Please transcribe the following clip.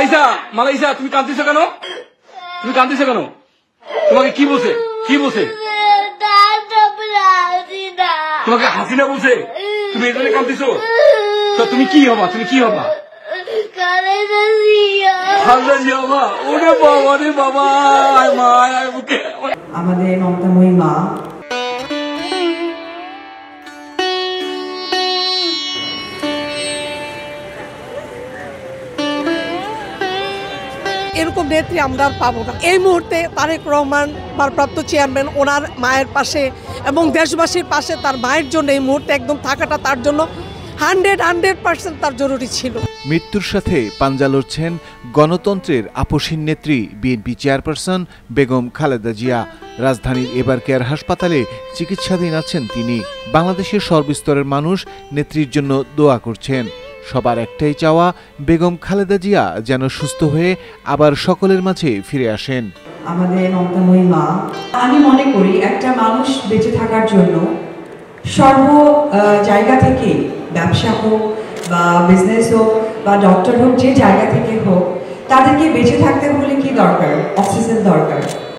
মালাইসা মালাইসা তুমি কাঁদতেছো কেন? তুমি কাঁদতেছো কেন? তোমাকে কি বলছে? কি বলছে? তোমাকে হাসিনা বলছে? তুমি এই জন্য কাঁদতেছো? তো তুমি কি হবা? তুমি কি হবা? ওরে বাবা রে বাবা, মা আমাদের মমতাময়ী মা এরকম নেত্রী আমরা আর পাবো না। এই মুহূর্তে তারেক রহমান ভারপ্রাপ্ত চেয়ারম্যান ওনার মায়ের পাশে এবং দেশবাসীর পাশে তার মায়ের জন্য এই মুহূর্তে একদম থাকাটা তার জন্য 100% তার জরুরি ছিল। মৃত্যুর সাথে পাঞ্জা লড়ছেন গণতন্ত্রের আপসীন নেত্রী বিএনপি চেয়ারপারসন বেগম খালেদা জিয়া। রাজধানীর এবার কেয়ার হাসপাতালে চিকিৎসাধীন আছেন তিনি। বাংলাদেশের সর্বস্তরের মানুষ নেত্রীর জন্য দোয়া করছেন। সবার একটাই চাওয়া, বেগম খালেদা জিয়া যেন সুস্থ হয়ে আবার সকলের মাঝে ফিরে আসেন। আমাদের মমতাময়ী মা, আমি মনে করি একটা মানুষ বেঁচে থাকার জন্য সর্ব জায়গা থেকে, ব্যবসা হোক বা বিজনেস হোক বা ডক্টর হোক, যে জায়গা থেকে হোক, তাদেরকে বেঁচে থাকতে হলে কি দরকার? অক্সিজেন দরকার।